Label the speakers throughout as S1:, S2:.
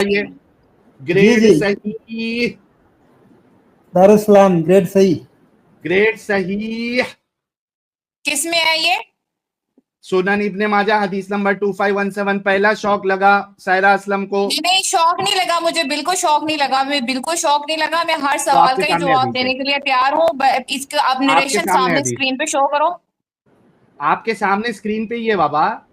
S1: ये
S2: जी
S1: ग्रेड
S2: जी,
S1: सही,
S2: Darussalam grade सही।
S1: ग्रेड सही।
S3: किस में है ये?
S1: सुनन इब्ने माजा हदीस नंबर 2517। पहला शौक लगा सायरा असलम को,
S3: नहीं नहीं, शौक नहीं लगा मुझे, बिल्कुल शौक नहीं लगा, मैं बिल्कुल शौक नहीं लगा। मैं हर
S1: तो
S3: सवाल
S1: आपके
S3: का ही
S1: सामने
S3: जवाब
S1: हदीस है,
S3: देने के लिए तैयार हूँ। इसका आप
S1: आपके
S3: नरेशन
S1: सामने
S3: सामने
S1: हदीस,
S3: स्क्रीन पे शो करो।
S1: आपके सामने स्क्रीन पे ही है बाबा।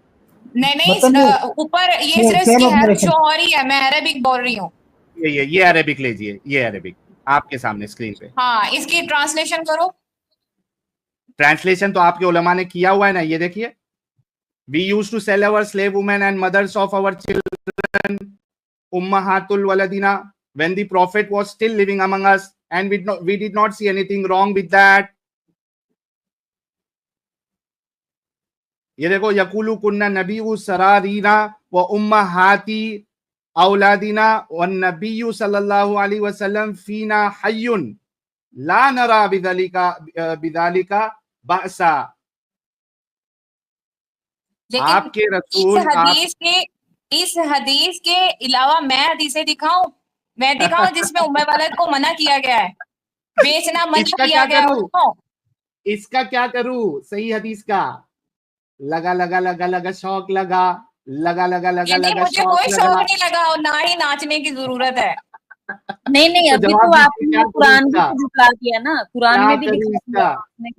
S3: नहीं
S2: मतलब
S3: नहीं, ऊपर ये सिर्फ
S2: सेम
S3: इसकी हेल्प
S2: ऑब्जर्वेशन।
S3: शो हो रही है, मैं अरेबिक बोल रही हूँ।
S1: ये अरेबिक लीजिए, ये अरेबिक आपके सामने स्क्रीन पे।
S3: हाँ, इसकी ट्रांसलेशन करो।
S1: ट्रांसलेशन तो आपके उलमा ने किया हुआ है ना, ये देखिए। We used to sell our slave women and mothers of our children उम्महातुल वलदीना when the prophet was still living among us and we did not see anything wrong with that. ये देखो, यकुलु कुन्ना नबीयु सरारीना व उम्महाती औलादिना व नबीयु सल्लल्लाहु अलैहि वसल्लम फीना हय्युन ला नरा बिदालिका बासा।
S3: लेकिन
S1: आपके रसूल आप
S3: इस हदीस के अलावा मैं हदीसें दिखाऊं? मैं दिखाऊं जिसमें उम्मे वालद को मना किया गया है, बेचना मना
S1: इसका
S3: किया
S1: क्या
S3: गया है
S1: करूं,
S3: उसको।
S1: इसका क्या करूं? सही हदीस का लगा लगा लगा लगा शौक लगा, लगा लगा लगा
S3: नहीं,
S1: लगा
S3: मुझे
S1: शौक
S3: कोई शौक
S1: लगा।
S3: नहीं लगा और ना ही नाचने की जरूरत है।
S4: नहीं नहीं,
S1: तो
S4: अभी
S1: जवाब
S4: तो
S1: दीजिए,
S4: आपने
S1: क्या करूं
S4: कुरान भी
S1: इसका,
S4: तो दिखला दिया ना, कुरान
S1: क्या
S4: में भी
S1: करूं
S4: दिखला दिया
S1: इसका?
S4: आपने।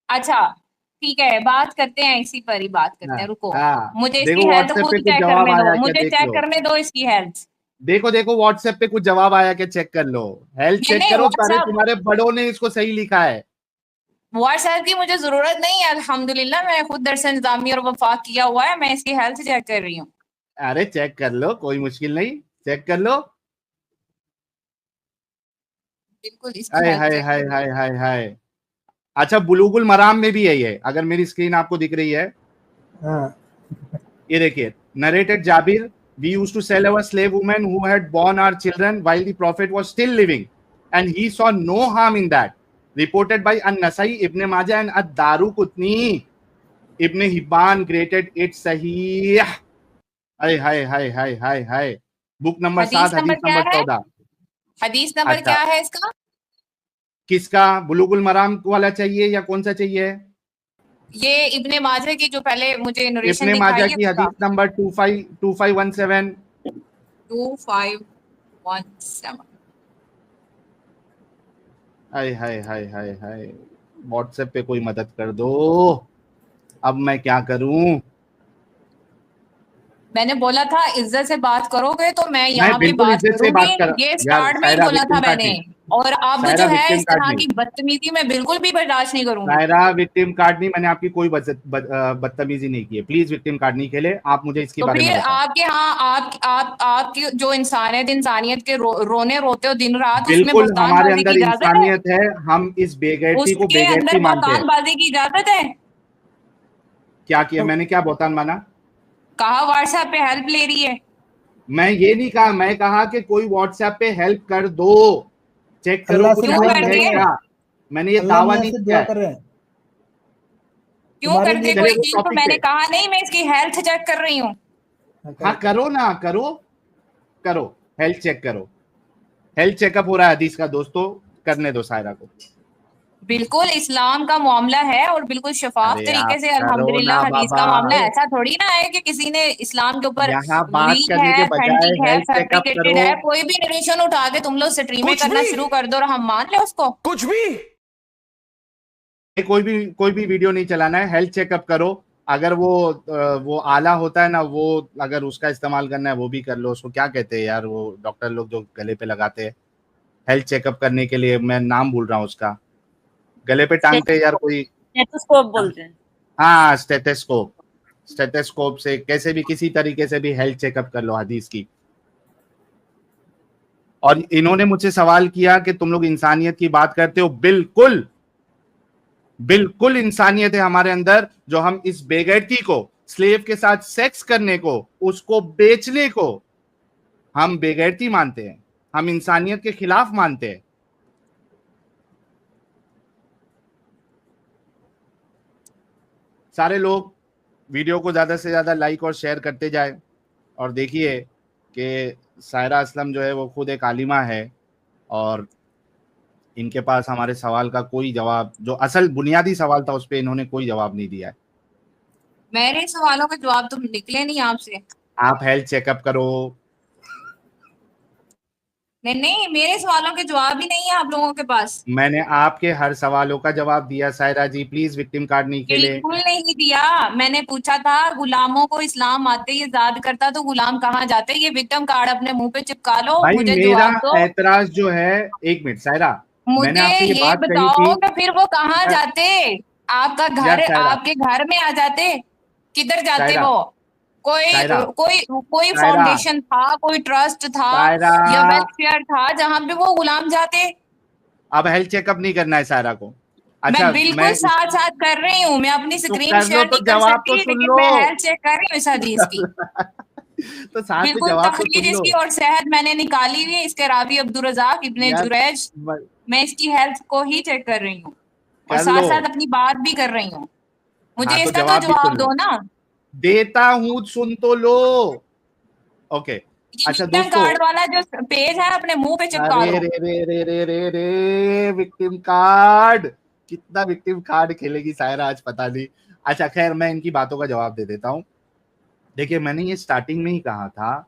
S3: अच्छा ठीक है, बात करते हैं, इसी पर ही बात करते
S1: हाँ
S3: हैं, रुको।
S1: हाँ,
S3: मुझे इसकी
S1: देखो
S3: हेल्थ
S1: व्हाट्सएप
S3: खुद
S1: पे कुछ
S3: चेक
S1: जवाब
S3: करने दो,
S1: आया क्या,
S3: मुझे
S1: देख
S3: चेक
S1: लो।
S3: करने दो इसकी हेल्थ।
S1: देखो देखो व्हाट्सएप पे कुछ जवाब आया क्या, चेक कर लो। हेल्थ
S3: नहीं
S1: चेक
S3: नहीं,
S1: करो, अरे
S3: व्हाट्सएप
S1: तुम्हारे बड़ों ने इसको सही लिखा है।
S3: व्हाट्सएप की मुझे जरूरत नहीं है, अल्हम्दुलिल्लाह मैं खुद दरस इंतजामी और वफाक किया हुआ है, मैं इसकी हेल्थ चेक कर रही हूँ।
S1: अरे चेक कर लो, कोई मुश्किल नहीं, चेक कर लो।
S3: बिल्कुल इसकी
S1: हाय
S3: हेल्थ
S1: हाय
S3: चेक
S1: हाय
S3: कर रही
S1: हाय हाय हाय। अच्छा, बुलूगुल मराम में भी है ये, अगर मेरी स्क्रीन आपको दिख रही है।
S2: हाँ,
S1: ये देखिए, narrated Jabir, we used to sell our slave women who had born our children while the prophet was still living and he saw no harm in that, reported by an-Nasai, Ibn Majah and ad-Daruqutni. Ibn Hibban graded it sahih. Hi hi hi hi hi hi. Book number
S3: हदीस
S1: 7
S3: number
S1: हदीस
S3: क्या
S1: number
S3: है?
S1: 14।
S3: हदीस number
S1: अच्छा,
S3: क्या है इसका?
S1: किसका, बुलुगुल मराम वाला चाहिए या कौन सा चाहिए?
S3: ये इब्ने माजा की जो पहले मुझे नरेशन
S1: इब्ने माजा
S3: दिखाई है
S1: की
S3: उसका।
S1: हदीस नंबर 2517।
S3: 2517।
S1: हाय हाय हाय हाय हाय। व्हाट्सएप पे कोई मदद कर दो, अब मैं क्या करूं?
S3: मैंने बोला था इज्जत से बात करोगे तो मैं
S1: मैं
S3: यहाँ भी
S1: बिल्कुल
S3: बात
S1: इज्जत से बात कर,
S3: करूंगी, ये
S1: यार
S3: स्टार्ट में ही
S1: सायरा
S3: बोला था
S1: विक्टिम कार्ड
S3: मैंने।
S1: नहीं,
S3: और अब
S1: सायरा
S3: जो है
S1: विक्टिम
S3: इस
S1: कार्ड
S3: तरह
S1: नहीं,
S3: की बदतमीजी मैं बिल्कुल भी बर्दाश्त नहीं करूंगी।
S1: सायरा विक्टिम कार्ड नहीं। मैंने आपकी कोई बदतमीजी नहीं की है, प्लीज विक्टिम कार्ड नहीं खेले। आप मुझे इसके
S3: तो
S1: बारे में
S3: फिर
S1: बताओ।
S3: आपके यहाँ आपकी जो इंसानियत के रोने रोते हो दिन रात, उसमें
S1: बिल्कुल हमारे
S3: बहतानबाजी की
S1: अंदर
S3: इजाजत है?
S1: इंसानियत है, हम इस बेगैरती को
S3: उसके अंदर
S1: बेगैरती मानते हैं।
S3: बहतानबाजी की इजाजत है?
S1: क्या किया मैंने, क्या बोतान माना?
S3: कहा व्हाट्सएप पे हेल्प ले रही है।
S1: मैं ये नहीं कहा, मैं कहा कि कोई व्हाट्सएप पे हेल्प कर दो, चेक करो
S2: अल्लाह
S1: कुछ
S2: से
S3: क्यों
S2: दुआ
S1: सही
S2: कर
S1: है
S2: रहे
S3: करके?
S2: हैं,
S1: क्या। मैंने ये
S2: अल्लाह
S1: दावा
S2: मियाँ
S1: नहीं
S2: से
S1: किया
S2: दुआ
S1: है।
S2: कर रहे हैं
S3: क्यों
S2: तुम्हारे
S3: करके
S2: लिए।
S1: चले
S3: कोई
S1: वो
S3: चीज तो
S1: टॉपिक
S3: मैंने
S1: पे।
S3: कहा नहीं, मैं इसकी हेल्थ चेक कर रही हूँ।
S1: हाँ करो ना, करो करो, हेल्थ चेक करो। हेल्थ चेकअप हो रहा है हदीस का दोस्तों, करने दो सायरा को।
S3: बिल्कुल इस्लाम का मामला है और बिल्कुल शफाफ
S1: अरे
S3: तरीके
S1: आप
S3: से
S1: करो
S3: अल्हम्दुलिल्लाह
S1: ना
S3: हदीस
S1: बाबा,
S3: का मामला है। ऐसा थोड़ी ना है कि किसी ने इस्लाम के ऊपर
S1: यहाँ बात
S3: वीक
S1: करने के
S3: है,
S1: बजाय
S3: ऑथेंटिक है,
S1: हेल्थ चेकअप
S3: फैब्रिकेटेड
S1: करो।
S3: है, कोई भी नरेशन उठा के तुम लोग स्ट्रीमें करना शुरू कर दो और हम मान ले उसको।
S5: कुछ भी।
S1: कोई भी वीडियो नहीं चलाना है, हेल्थ चेकअप करो। अगर वो आला होता है ना, वो अगर उसका इस्तेमाल करना है वो भी कर लो। उसको क्या कहते हैं यार, वो डॉक्टर लोग जो गले पे लगाते हैं हेल्थ चेकअप करने के लिए, मैं नाम भूल रहा हूँ उसका, गले पे टांगते हैं यार कोई।
S4: स्टेथोस्कोप बोलते हैं।
S1: हाँ, स्टेथोस्कोप। स्टेथोस्कोप से कैसे भी किसी तरीके से भी हेल्थ चेकअप कर लो हदीस की। और इन्होंने मुझसे सवाल किया कि तुम लोग इंसानियत की बात करते हो, बिल्कुल बिल्कुल इंसानियत है हमारे अंदर, जो हम इस बेगैरती को, स्लेव के साथ सेक्स करने को, उसको बेचने को हम बेगैरती मानते हैं, हम इंसानियत के खिलाफ मानते हैं। सारे लोग वीडियो को ज्यादा से ज्यादा लाइक और शेयर करते जाए और देखिए कि सायरा असलम जो है वो खुद एक आलिमा है और इनके पास हमारे सवाल का कोई जवाब, जो असल बुनियादी सवाल था उस पर इन्होंने कोई जवाब नहीं दिया है।
S3: मेरे सवालों के जवाब तो निकले नहीं आपसे।
S1: आप हेल्थ चेकअप करो।
S3: नहीं, मेरे सवालों के जवाब ही नहीं है आप लोगों के पास।
S1: मैंने आपके हर सवालों का जवाब दिया सायरा जी, प्लीज विक्टिम कार्ड नहीं खेले।
S3: बिल्कुल नहीं दिया। मैंने पूछा था गुलामों को इस्लाम आते ये याद करता तो गुलाम कहाँ जाते, ये विक्टिम कार्ड अपने मुंह पे चिपका लो,
S1: भाई
S3: मुझे
S1: मेरा
S3: जवाब दो।
S1: ऐतराज जो है, एक मिनट सायरा, मैंने
S3: मुझे
S1: आपसे ये
S3: ये
S1: बात कही
S3: बताओ
S1: थी।
S3: कि फिर वो कहाँ
S1: यार-
S3: जाते, आपका
S1: यार
S3: घर
S1: सायरा,
S3: आपके घर में आ जाते, किधर जाते
S1: सायरा,
S3: वो? कोई
S1: सायरा,
S3: कोई कोई
S1: सायरा,
S3: फाउंडेशन था, कोई ट्रस्ट था
S1: सायरा,
S3: या वेलफेयर था जहां पे वो गुलाम जाते?
S1: अब हेल्थ चेकअप नहीं करना है सायरा को।
S3: मैं
S1: अच्छा
S3: बिल्कुल साथ साथ कर रही हूँ, मैं अपनी
S1: तो
S3: स्क्रीन
S1: कर लो,
S3: शेयर
S1: तो
S3: नहीं कर
S1: जवाब तो
S3: सकती,
S1: सुन
S3: लेकिन
S1: लो।
S3: मैं हेल्थ चेक कर रही हूँ इस हदीस की।
S1: तो साथ में
S3: बिल्कुल
S1: जवाब तो
S3: तखरीज
S1: सुन लो
S3: इसकी और सेहत मैंने निकाली हुई है, इसके रावी अब्दुल रज़ाक इब्ने
S1: यार।
S3: जुरैज। मैं इसकी हेल्थ को ही चेक कर रही हूँ और
S1: कर
S3: साथ
S1: लो।
S3: साथ अपनी बात भी कर रही हूँ।
S1: हाँ
S3: मुझे
S1: तो
S3: इसका तो
S1: जवाब भी
S3: जवाब
S1: सुन
S3: दो
S1: लो।
S3: ना।
S1: देता हूं, सुन तो लो। ओके।
S3: ये
S1: अच्छा
S3: विक्टिम
S1: दोस्तों,
S3: कार्ड वाला जो पेज है अपने मुंह पे चिपका
S1: अरे
S3: लो।
S1: रे रे रे रे रे रे, विक्टिम कार्ड, कितना विक्टिम कार्ड खेलेगी सायरा आज पता नहीं। अच्छा खैर, मैं इनकी बातों का जवाब दे देता हूँ। देखिए, मैंने ये स्टार्टिंग में ही कहा था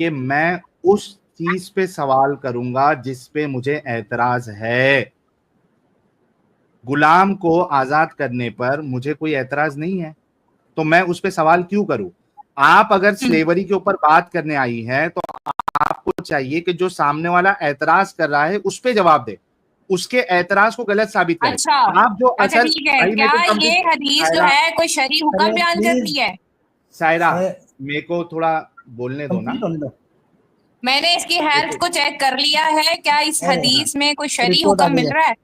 S1: कि मैं उस चीज पे सवाल करूंगा जिस पे मुझे एतराज है। गुलाम को आजाद करने पर मुझे कोई एतराज नहीं है, तो मैं उस पे सवाल क्यों करूं? आप अगर स्लेवरी के ऊपर बात करने आई हैं तो आपको चाहिए कि जो सामने वाला एतराज कर रहा है उस पे जवाब दे, उसके एतराज को गलत साबित करे।
S3: अच्छा
S1: आप जो
S3: अच्छा,
S1: असल,
S3: ठीक है,
S1: भाई
S3: क्या
S1: मेरे को
S3: ये
S1: कंप्लीट,
S3: हदीस जो
S1: सायरा,
S3: है कोई शरई हुक्म
S2: अरे
S3: बयान
S2: प्लीज
S3: करती है?
S1: सायरा, मेरे को थोड़ा बोलने दो ना।
S2: कंप्लीट होने दो।
S3: मैंने इसकी हेल्थ
S1: देखो,
S3: को चेक कर लिया है, क्या इस
S2: अरे
S3: हदीस में कोई शरई
S2: रिपोर्ट आ
S3: हुक्म
S2: गई
S3: मिल
S2: है,
S3: रहा है?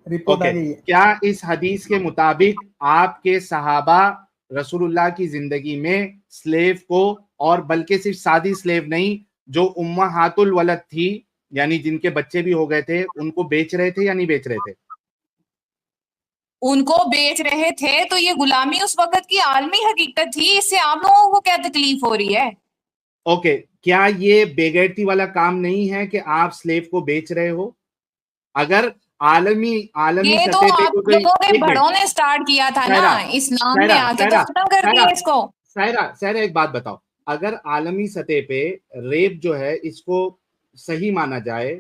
S2: रिपोर्ट आ
S1: ओके,
S2: गई है।
S1: क्या इस हदीस के मुताबिक आपके सहाबा रसूलुल्लाह की जिंदगी में स्लेव को, और बल्कि सिर्फ सादी स्लेव नहीं, जो उम्महातुल वलद थी, यानी जिनके बच्चे भी हो गए थे, उनको बेच रहे थे या नहीं बेच रहे थे?
S3: उनको बेच रहे थे, तो ये गुलामी उस वक्त की आलमी हकीकत थी, इससे आप लोगों को क्या तकलीफ हो रही है?
S1: ओके, क्या ये बेगैरती वाला काम नहीं है कि आप स्लेव को बेच रहे हो? अगर आलमी आलमी
S3: ये तो
S1: सतह पे
S3: आप
S1: कोई,
S3: लोगों के
S1: एक मिनट
S3: बड़ों ने स्टार्ट किया था ना,
S1: सायरा,
S3: इस्लाम में
S1: सायरा,
S3: आके तो
S1: सायरा,
S3: खत्म कर
S1: सायरा,
S3: दिया इसको।
S1: सायरा, सायरा, एक बात बताओ, अगर आलमी सतह पे रेप जो है इसको सही माना जाए,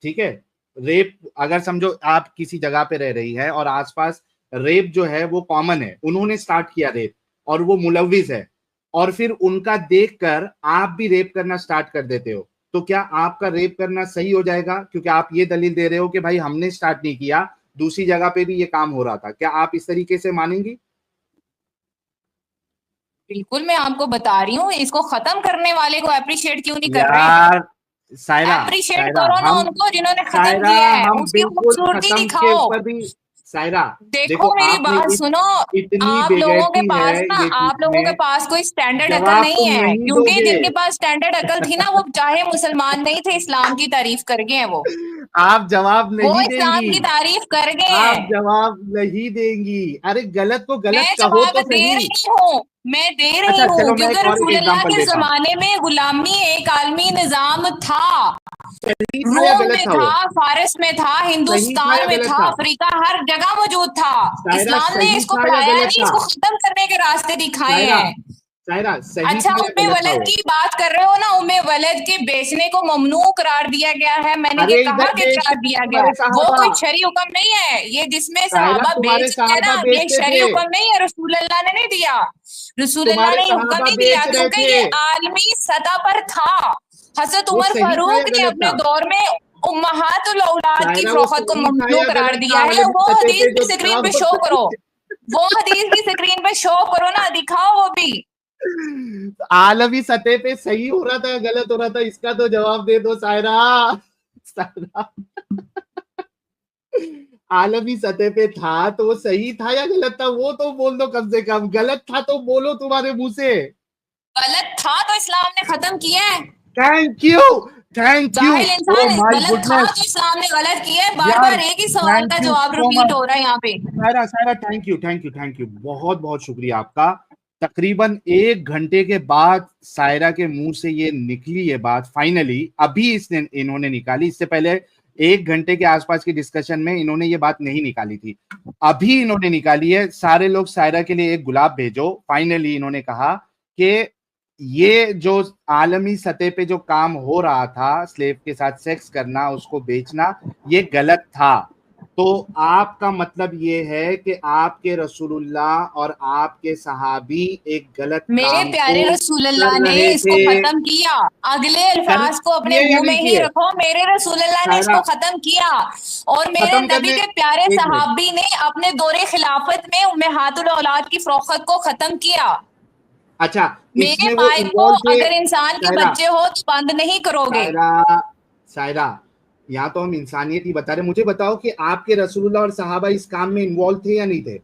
S1: ठीक है, रेप अगर समझो आप किसी जगह पे रह रही है और आसपास रेप जो है वो कॉमन है, उन्होंने स्टार्ट किया रेप और वो मुलविस है, और फिर उनका देखकर आप भी रेप करना स्टार्ट कर देते हो, तो क्या आपका रेप करना सही हो जाएगा? क्योंकि आप ये दलील दे रहे हो कि भाई हमने स्टार्ट नहीं किया, दूसरी जगह पे भी ये काम हो रहा था, क्या आप इस तरीके से मानेंगी?
S3: बिल्कुल, मैं आपको बता रही हूँ, इसको खत्म करने वाले को अप्रिशिएट क्यों नहीं कर रहे?
S1: यार सायरा,
S3: अप्रिशिएट
S1: सायरा,
S3: करो ना
S1: हम,
S3: उनको जिन्होंने खत्म
S1: सायरा,
S3: किया है,
S1: हम
S3: उसकी
S1: बिल्कुल
S3: खूबसूरती
S1: खत्म के
S3: दिखाओ।
S1: ऊपर भी, सायरा,
S3: देखो
S1: देखो
S3: मेरी
S1: आपने
S3: बात सुनो,
S1: इतनी
S3: आप लोगों के
S1: बेगैरती
S3: पास
S1: है
S3: ना,
S1: ये चीज
S3: आप लोगों के
S1: में,
S3: पास कोई स्टैंडर्ड अकल
S1: जवाब
S3: नहीं
S1: तुम
S3: है,
S1: नहीं
S3: क्योंकि
S1: दोगे।
S3: जिनके पास स्टैंडर्ड अकल थी ना, वो चाहे मुसलमान नहीं थे, इस्लाम की तारीफ कर गए हैं
S1: आप जवाब
S3: वो
S1: नहीं
S3: इस्लाम
S1: देंगी,
S3: की तारीफ कर गए
S1: आप
S3: हैं।
S1: जवाब नहीं देंगी। अरे गलत को गलत
S3: मैं
S1: कहो
S3: जवाब
S1: तो
S3: दे
S1: सही।
S3: रही हूँ, मैं दे रही
S1: अच्छा
S3: हूँ,
S1: चलो, मैं
S3: क्योंकि
S1: एक और एक
S3: रसूलुल्लाह
S1: एग्जांपल
S3: के
S1: देता हूँ।
S3: जमाने में गुलामी एक आलमी निजाम था।
S1: सही था या
S3: रोम
S1: गलत
S3: में
S1: था
S3: था,
S1: वो?
S3: फारिस में था,
S1: सही था या
S3: हिंदुस्तान में
S1: गलत
S3: था,
S1: था?
S3: अफ्रीका, हर जगह मौजूद था।
S1: सायरा,
S3: इस्लाम ने
S1: सही
S3: इसको
S1: था या
S3: बढ़ाया
S1: गलत
S3: नहीं,
S1: था?
S3: इसको खत्म करने के रास्ते दिखाए
S1: सायरा,
S3: हैं।
S1: सायरा, सही
S3: अच्छा,
S1: था या
S3: उम्मे
S1: गलत था
S3: वलद
S1: वो?
S3: की बात कर रहे हो ना, उम्मे वलद के बेचने को ममनू करार दिया गया है, मैंने ये
S1: अरे
S3: कहा
S1: इधर
S3: कि
S1: बेचते
S3: करार
S1: थे
S3: दिया गया है,
S1: तुम्हारे
S3: वो
S1: साहबा,
S3: कोई शरी हुक्म नहीं है, ये जिसमें
S1: सायरा,
S3: सहाबा
S1: तुम्हारे
S3: बेच दिया
S1: साहबा
S3: ना, ये
S1: बेचते
S3: शरी
S1: थे,
S3: हुक्म नहीं है, रसूलुल्लाह ने नहीं दिया, रसूलुल्लाह
S1: तुम्हारे
S3: ने ये हुक्म
S1: साहबा
S3: नहीं दिया,
S1: बेच रहे
S3: क्योंकि
S1: थे।
S3: ये आलमी सतह पर था। हजरत
S1: वो
S3: उमर
S1: सही था या
S3: फारूक ने
S1: गलत
S3: अपने
S1: था?
S3: दौर में उम्महातुल औलाद की
S1: सायरा, वो
S3: फरोख्त को
S1: सही था
S3: ममनू
S1: या
S3: करार
S1: गलत था?
S3: दिया है,
S1: आलमी
S3: वो
S1: सतह
S3: हदीस
S1: पे जो
S3: की
S1: था
S3: स्क्रीन पे
S1: वो
S3: शो
S1: सही
S3: करो, वो हदीस की स्क्रीन पे शो करो ना, दिखाओ वो भी।
S1: आलमी सतह पे सही हो रहा था या गलत हो रहा था, इसका तो जवाब दे दो सायरा। सायरा, आलमी सतह पे था तो वो सही था या गलत था, वो तो बोल दो कम से कम। गलत था तो बोलो तुम्हारे मुंह से।
S3: गलत था तो इस्लाम ने खत्म किया है।
S1: थैंक यू, थैंक यू,
S3: जाहिल
S1: ओ
S3: इंसान
S1: माय
S3: गलत था
S1: गुडनेस।
S3: तो इस्लाम ने गलत किया है, बार
S1: यार
S3: बार एक ही सवाल
S1: थैंक
S3: का
S1: यू
S3: जवाब
S1: सो
S3: रिपीट
S1: मच
S3: हो रहा है यहाँ पे।
S1: Saira, Saira, thank you, thank you, thank you, बहुत बहुत शुक्रिया आपका। तकरीबन 1 घंटे के बाद सायरा के मुंह से ये निकली ये बात फाइनली, अभी इन्होंने निकाली। इससे पहले 1 घंटे के आसपास की डिस्कशन में इन्होंने ये बात नहीं निकाली थी, अभी इन्होंने निकाली है। सारे लोग सायरा के लिए एक गुलाब भेजो। फाइनली इन्होंने कहा कि ये जो आलमी सतह पे जो काम हो रहा था, स्लेव के साथ सेक्स करना, उसको बेचना, ये गलत था। तो आपका मतलब ये है कि आपके रसूलुल्लाह और आपके सहाबी एक गलत
S3: मेरे
S1: काम
S3: प्यारे
S1: को
S3: रसूलुल्लाह
S1: कर
S3: ने
S1: रहे
S3: इसको
S1: थे।
S3: खत्म किया। अगले अल्फाज को अपने
S1: किए या
S3: मुंह में
S1: नहीं
S3: ही
S1: किए?
S3: रखो, मेरे रसूलुल्लाह ने इसको खत्म किया। और मेरे
S1: खत्म
S3: नबी
S1: करने,
S3: के प्यारे
S1: एक मिनट,
S3: सहाबी ने अपने दौरे खिलाफत में उम्महातुल औलाद की फरोख्त को खत्म किया।
S1: अच्छा
S3: मेरे
S1: इसमें वो
S3: भाई को
S1: इन्वॉल्व थे।
S3: अगर इंसान के
S1: सायरा,
S3: बच्चे हो तो बंद नहीं करोगे।
S1: सायरा, सायरा, यहाँ तो हम इंसानियत ही बता रहे। मुझे बताओ कि आपके रसूलुल्लाह और सहाबा इस काम में इन्वॉल्व थे या नहीं थे? इस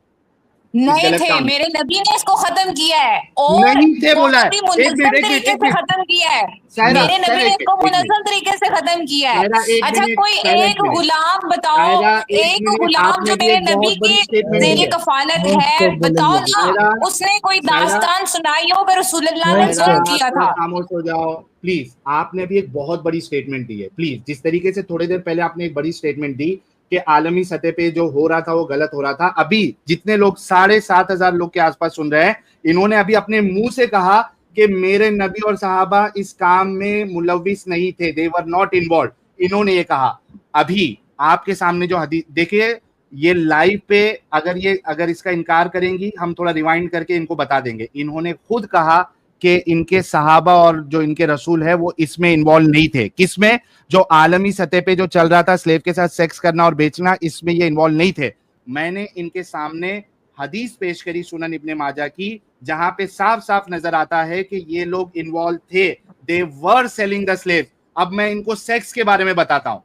S3: नहीं
S1: गलत
S3: थे,
S1: काम में
S3: मेरे नबी ने इसको खत्म किया है और
S1: नहीं थे बोला
S3: बहुत
S1: है।
S3: ही
S1: एक मिनट,
S3: मुनज़्ज़म
S1: एक मिनट,
S3: तरीके
S1: एक
S3: से
S1: मिनट,
S3: खत्म किया है।
S1: सायरा,
S3: मेरे नबी
S1: सायरा,
S3: ने
S1: एक
S3: इसको
S1: मिनट, एक मिनट,
S3: मुनज़्ज़म तरीके से खत्म किया है।
S1: सायरा एक
S3: अच्छा
S1: मिनट,
S3: कोई
S1: सायरा एक
S3: एक
S1: मिनट,
S3: गुलाम बताओ,
S1: सायरा एक
S3: एक
S1: मिनट,
S3: गुलाम
S1: आपने
S3: जो
S1: भी
S3: मेरे
S1: एक
S3: नबी
S1: बहुत बड़ी
S3: के
S1: स्टेटमेंट दी
S3: ज़ेरे
S1: है।
S3: कफालत
S2: नॉन
S3: है,
S2: स्टॉप
S3: बताओ
S2: बोलेंगे।
S3: ना।
S1: सायरा,
S3: उसने कोई
S1: सायरा,
S3: दास्तान सुनाई हो कि रसूलुल्लाह ने
S2: नॉन
S1: सायरा,
S3: जुल्म
S2: स्टॉप।
S3: किया
S1: थोड़ा
S3: था।
S1: खामोश हो जाओ प्लीज। आपने भी एक बहुत बड़ी स्टेटमेंट दी है। प्लीज, जिस तरीके से थोड़ी देर पहले आपने एक बड़ी स्टेटमेंट दी कि आलमी सतह पे जो हो रहा था वो गलत हो रहा था, अभी जितने लोग 7,500 लोग के आसपास सुन रहे हैं, इन्होंने अभी अपने मुंह से कहा कि मेरे नबी और सहाबा इस काम में मुलविस नहीं थे, दे वर नॉट इन्वॉल्व। इन्होंने ये कहा अभी आपके सामने जो हदीस देखिए, ये लाइव पे अगर इसका इनकार करेंगी, हम थोड़ा रिवाइंड करके इनको बता देंगे। इन्होंने खुद कहा कि इनके सहाबा और जो इनके रसूल है वो इसमें इन्वॉल्व नहीं थे। किसमें? जो आलमी सतह पे जो चल रहा था स्लेव के साथ सेक्स करना और बेचना, इसमें ये इन्वॉल्व नहीं थे। मैंने इनके सामने हदीस पेश करी सुनन इब्ने माजा की, जहां पे साफ साफ नजर आता है कि ये लोग इन्वॉल्व थे, दे वर सेलिंग द स्लेव। अब मैं इनको सेक्स के बारे में बताता हूं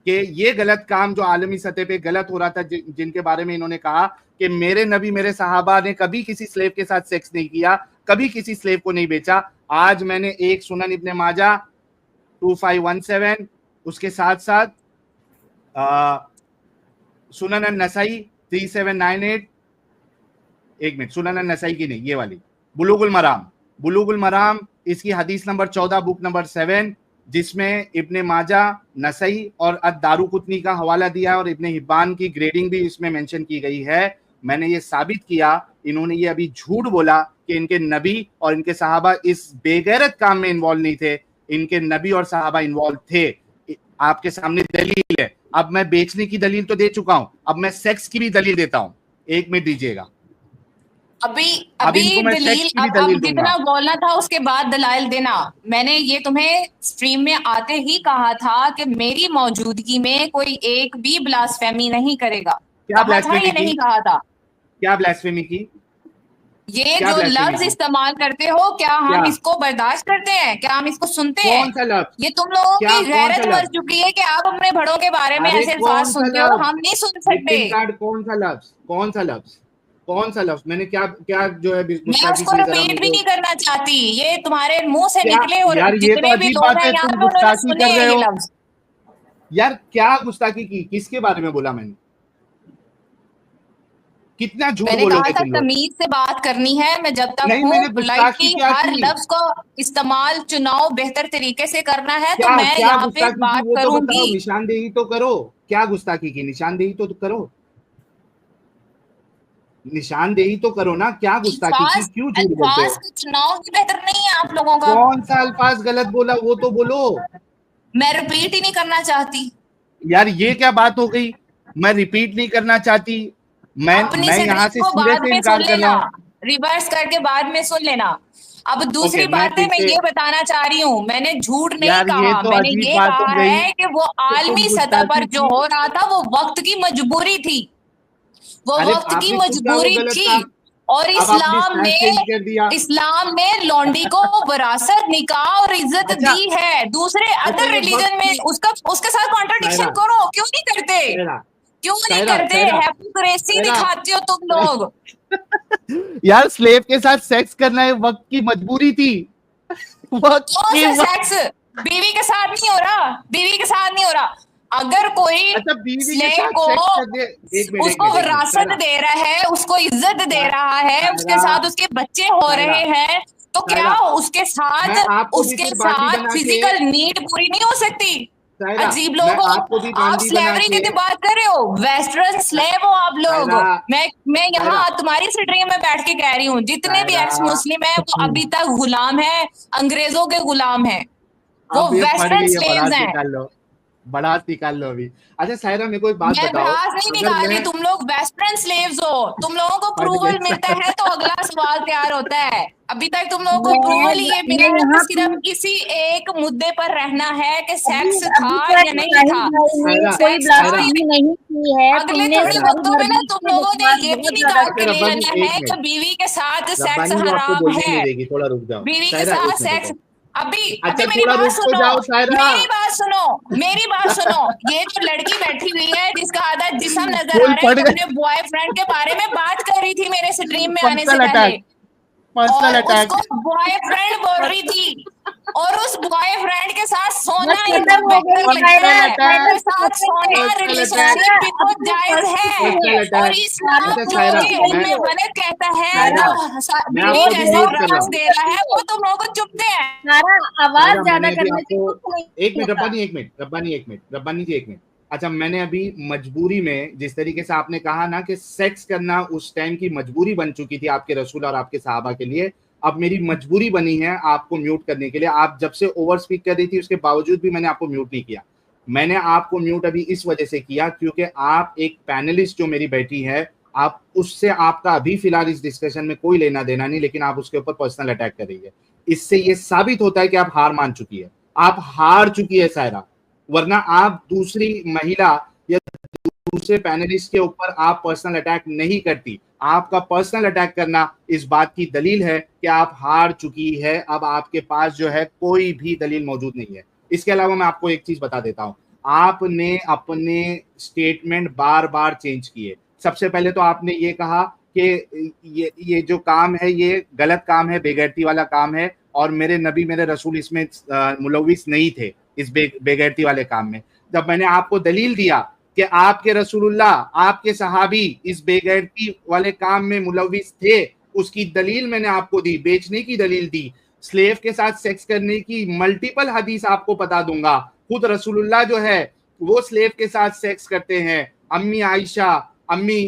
S1: कि ये गलत काम जो आलमी सतह पे गलत हो रहा था, जिनके बारे में इन्होंने कहा कि मेरे नबी मेरे सहाबा ने कभी किसी स्लेव के साथ सेक्स नहीं किया, कभी किसी स्लेव को नहीं बेचा। आज मैंने एक सुनन इब्ने माजा 2517, उसके साथ साथ सुनन अन-नसाई 3798, एक मिनट, सुनन अन-नसाई की नहीं, ये वाली बुलूगुल मराम, इसकी हदीस नंबर 14, बुक नंबर 7, जिसमें इब्ने माजा, नसई और अद-दारुकुतनी का हवाला दिया और इब्ने हिब्बान की ग्रेडिंग भी इसमें मेंशन की गई है। मैंने ये साबित किया, इन्होंने ये अभी झूठ बोला कि इनके नबी और इनके सहाबा इस बेगैरत काम में इन्वॉल्व नहीं थे। इनके नबी और सहाबा इन्वॉल्व थे। आपके सामने दलील है। अब मैं बेचने की दलील तो दे चुका हूं, अब मैं सेक्स की भी दलील देता हूं। एक मिनट दीजिएगा।
S3: अभी
S1: इनको मैं
S3: दलील,
S1: सेक्स की भी
S3: अब
S1: दलील
S3: जितना
S1: दूंगा।
S3: बोलना था उसके बाद दलाइल देना। मैंने ये तुम्हें स्ट्रीम में आते ही कहा था कि मेरी मौजूदगी में कोई एक भी ब्लास्फेमी नहीं करेगा।
S1: क्या
S3: कहा था
S1: ब्लास्फेमी
S3: ये
S1: की?
S3: नहीं कहा था?
S1: क्या ब्लास्फेमी की?
S3: ये
S1: क्या
S3: जो
S1: ब्लास्फेमी
S3: लफ्ज
S1: की?
S3: इस्तेमाल करते हो, क्या हम
S1: क्या?
S3: इसको बर्दाश्त करते हैं? क्या हम इसको सुनते हैं?
S1: कौन सा लफ्ज?
S3: ये तुम लोगों
S1: क्या?
S3: की
S1: कौन सा
S3: गैरत मर
S1: लफ्ज?
S3: चुकी है कि आप अपने बड़ों के बारे में
S1: अरे
S3: ऐसे अल्फाज
S1: कौन सा
S3: सुनते हो,
S1: लफ्ज?
S3: हम नहीं सुन सकते।
S1: विक्टिम कार्ड कौन सा लफ्ज? कौन सा लफ्ज? कौन सा लफ्ज? मैंने क्या क्या जो है
S3: मैं
S1: गुस्ताखी
S3: उसको
S1: की? जरा
S3: रिपीट भी
S1: मुझे
S3: नहीं करना चाहती, ये तुम्हारे मुंह से
S1: क्या
S3: निकले और
S1: यार, ये तो
S3: जितने भी
S1: अजीब
S3: लोग
S1: बात
S3: हैं
S1: है,
S3: यहाँ
S1: तुम
S3: पे उन्होंने
S1: गुस्ताखी
S3: सुने
S1: कर
S3: हैं
S1: रहे
S3: ये
S1: हो
S3: लफ्ज।
S1: यार। क्या गुस्ताखी की? किसके बारे में बोला मैंने? कितना झूठ
S3: मैंने कहा
S1: बोलोगे
S3: था
S1: तुम लोग?
S3: तमीज से बात करनी है। मैं जब तक
S1: नहीं,
S3: हूँ
S1: मैंने गुस्ताखी
S3: पोलाइटली
S1: क्या
S3: हर
S1: की?
S3: लफ्ज को इस्तेमाल चुनाव बेहतर तरीके से करना है, तो
S1: क्या
S3: मैं
S1: क्या
S3: यहाँ पे
S1: गुस्ताखी की
S3: बात
S1: वो तो बताओ,
S3: करूंगी।
S1: निशानदेही तो करो। क्या गुस्ताखी की? निशानदेही तो करो, निशानदेही तो करो ना। क्या गुस्ताखी की?
S3: अल्फाज
S1: क्यों झूठ बोलते
S3: अल्फाज
S1: हो?
S3: का चुनाव भी बेहतर नहीं है आप लोगों का।
S1: कौन सा अल्फाज गलत बोला वो तो बोलो।
S3: मैं रिपीट ही नहीं करना चाहती।
S1: यार ये क्या बात हो गई? मैं रिपीट नहीं करना चाहती?
S3: अपनी
S1: मैं
S3: से
S1: यहाँ से
S3: को
S1: सिरे
S3: बाद
S1: से
S3: में सुन
S1: इनकार कर रहा
S3: लेना,
S1: हूँ।
S3: रिवर्स करके बाद में सुन लेना। अब
S1: ओके,
S3: दूसरी
S1: मैं
S3: बात है,
S1: फिर
S3: मैं
S1: से,
S3: ये बताना चाह रही हूँ, मैंने झूठ नहीं
S1: यार ये
S3: कहा,
S1: तो
S3: मैंने
S1: अजीब
S3: ये
S1: बात हो
S3: कहा
S1: गई
S3: है कि वो
S1: कि तुम
S3: आलमी सतह
S1: गुस्ताखी
S3: पर जो
S1: की।
S3: हो रहा था वो वक्त की मजबूरी थी, वो
S1: अरे
S3: वक्त की
S1: आपने खुद कहा वो
S3: मजबूरी
S1: गलत
S3: थी।
S1: काम,
S3: और
S1: अब आपने स्टैंड चेंज कर दिया।
S3: इस्लाम ने लौंडी को विरासत, निकाह और इज्जत
S1: अच्छा,
S3: दी है। दूसरे
S1: अच्छा,
S3: अदर
S1: ये
S3: रिलीजन
S1: वक्त
S3: में
S1: की,
S3: उसके साथ कॉन्ट्रडिक्शन
S1: सायरा,
S3: करो, क्यों नहीं करते?
S1: सायरा,
S3: क्यों नहीं
S1: सायरा,
S3: करते?
S1: सायरा,
S3: हिपोक्रेसी
S1: सायरा,
S3: दिखाते हो तुम लोग।
S1: यार स्लेव के साथ सेक्स करना ये वक्त की मजबूरी थी। वक्त
S3: कौन
S1: की
S3: सा सेक्स? बीवी के साथ नहीं हो रहा, बीवी के साथ नहीं हो रहा। अगर कोई
S1: अच्छा, बीवी के
S3: स्लेव
S1: साथ
S3: को
S1: सेक्स करने, एक मिनट,
S3: उसको विरासत दे रहा है, उसको इज्जत दे रहा है, उसके साथ उसके बच्चे हो रहे हैं, तो क्या उसके
S1: मैं
S3: साथ
S1: आपको भी फिर बांदी बना के,
S3: फिजिकल नीड पूरी नहीं हो सकती?
S1: सायरा,
S3: अजीब
S1: मैं
S3: लोग हो
S1: आपको भी
S3: आप,
S1: बांदी बना
S3: स्लेवरी
S1: के,
S3: की बात कर रहे हो, वेस्टर्न स्लेव हो आप लोग।
S1: सायरा,
S3: मैं यहाँ
S1: सायरा,
S3: तुम्हारी स्ट्रीम में बैठ के कह रही हूँ, जितने भी एक्स
S1: सायरा,
S3: मुस्लिम है वो अभी तक गुलाम है, अंग्रेजों के गुलाम है, वो
S1: अब ये फट
S3: वेस्टर्न
S1: गई है,
S3: स्लेव्स
S1: बारात
S3: हैं।
S1: निकाल लो, बारात निकाल लो अभी। अच्छा सायरा, मेरे को एक बात
S3: मैं
S1: बताओ,
S3: भड़ास नहीं
S1: अगर
S3: निकाल रही,
S1: मैं
S3: तुम लोग वेस्टर्न स्लेव्स हो, तुम लोगों को
S1: फट
S3: अप्रूवल मिलता
S1: गई
S3: है तो अगला सवाल तैयार होता है। अभी तक तुम लोगों को
S4: मैं
S3: अप्रूवल ये मिला
S4: मैं
S3: है कि
S4: यहाँ पे
S3: सिर्फ किसी एक मुद्दे पर रहना है कि
S4: अभी
S3: सेक्स था
S4: अभी तक
S3: या नहीं
S4: साहिल
S3: था।
S4: भाई ने
S1: सायरा,
S4: कोई
S3: सेक्स था
S1: सायरा,
S3: या
S4: ब्लास्फेमी नहीं की है।
S3: अगले
S4: तुमने
S3: थोड़ी
S1: सायरा,
S4: सारी
S3: वक्तों में ना
S4: बर्बाद
S3: तुम
S4: से
S3: लोगों ने
S4: बकवास
S3: ये भी
S4: बहुत ज्यादा
S3: निकाल के
S1: अच्छा
S3: ले
S4: करी है।
S1: रब्बानी,
S3: लेना
S1: एक
S3: है कि
S1: मिनट,
S3: बीवी के साथ सेक्स
S1: रब्बानी वो आपको
S3: हराम
S1: बोलने नहीं
S3: है,
S1: देगी, थोड़ा रुक जाओ
S3: बीवी के
S1: सायरा,
S3: साथ
S1: एक मिनट
S3: सेक्स।
S1: रुको।
S3: अभी
S1: अच्छा
S3: अभी मेरी
S1: थोड़ा
S3: बात
S1: रुक तो
S3: सुनो,
S1: जाओ सायरा।
S3: मेरी बात सुनो, मेरी बात सुनो। ये जो लड़की बैठी हुई है जिसका आधा जिस्म नजर आ
S1: फुल
S3: रहा है,
S1: फट
S3: ये
S1: गए,
S3: अपने बॉयफ्रेंड के बारे में बात कर रही थी मेरे स्ट्रीम में आने से
S1: पर्सनल
S3: पहले,
S1: अटैक, पर्सनल
S3: और
S1: अटैक।
S3: उसको बॉयफ्रेंड बोल रही थी, और उस बॉयफ्रेंड के साथ
S4: बस
S3: सोना
S4: खत्म
S3: इतना
S4: हो गई
S3: बेहतर लगता
S1: पर्सनल
S4: सायरा,
S3: है,
S1: अटैक,
S3: उसके
S4: वापस
S3: साथ सोना
S1: पर्सनल अटैक,
S3: रिलेशनशिप
S4: सायरा
S3: भी तो
S4: अब तो
S3: जायज है।
S1: पर्सनल
S3: और
S1: अटैक।
S3: इस्लाम
S1: अच्छा
S3: लोगों
S1: सायरा,
S3: के
S4: हो
S3: इल्म
S1: मैं,
S3: में वलद कहता है,
S1: सायरा,
S3: जो
S1: मैं
S3: बीवी
S1: आपको अभी
S3: जैसे
S1: म्यूट कर रहा
S3: राज
S1: हूँ।
S3: दे रहा है वो तुम लोगों को चुभते हैं।
S4: सारा आवाज
S1: सायरा,
S4: ज्यादा
S1: मैंने अभी
S4: करने से
S1: आपको,
S4: कुछ नहीं
S1: एक मिनट
S4: होता।
S1: रब्बानी, एक मिनट रब्बानी, एक मिनट रब्बानी जी, एक मिनट। अच्छा, मैंने अभी मजबूरी में, जिस तरीके से आपने कहा ना कि सेक्स करना उस टाइम की मजबूरी बन चुकी थी आपके रसूल और आपके सहाबा के लिए, अब मेरी मजबूरी बनी है आपको म्यूट करने के लिए। आप जब से ओवर स्पीक कर रही थी उसके बावजूद भी मैंने आपको म्यूट नहीं किया। मैंने आपको म्यूट अभी इस वजह से किया क्योंकि आप एक पैनलिस्ट जो मेरी बैठी है, आप उससे, आपका अभी फिलहाल इस डिस्कशन में कोई लेना देना नहीं, लेकिन आप उसके ऊपर पर्सनल अटैक कर रही है। इससे ये साबित होता है कि आप हार मान चुकी है, आप हार चुकी है सायरा, वरना आप दूसरी महिला या दूसरे पैनलिस्ट के ऊपर आप पर्सनल अटैक नहीं करती। आपका पर्सनल अटैक करना इस बात की दलील है कि आप हार चुकी है, अब आपके पास जो है कोई भी दलील मौजूद नहीं है। इसके अलावा मैं आपको एक चीज बता देता हूं, आपने अपने स्टेटमेंट बार बार चेंज किए। सबसे पहले तो आपने ये कहा कि ये जो काम है ये गलत काम है, बेगैरती वाला काम है, और मेरे नबी मेरे रसूल इसमें मुलविस नहीं थे इस बेगैरती वाले काम में। जब मैंने आपको दलील दिया कि आपके रसूलुल्लाह, आपके सहाबी इस बेगैरती वाले काम में मुलविस थे, उसकी दलील मैंने आपको दी, बेचने की दलील दी, स्लेव के साथ सेक्स करने की मल्टीपल हदीस आपको बता दूंगा। खुद रसूलुल्लाह जो है वो स्लेव के साथ सेक्स करते हैं, अम्मी आयशा, अम्मी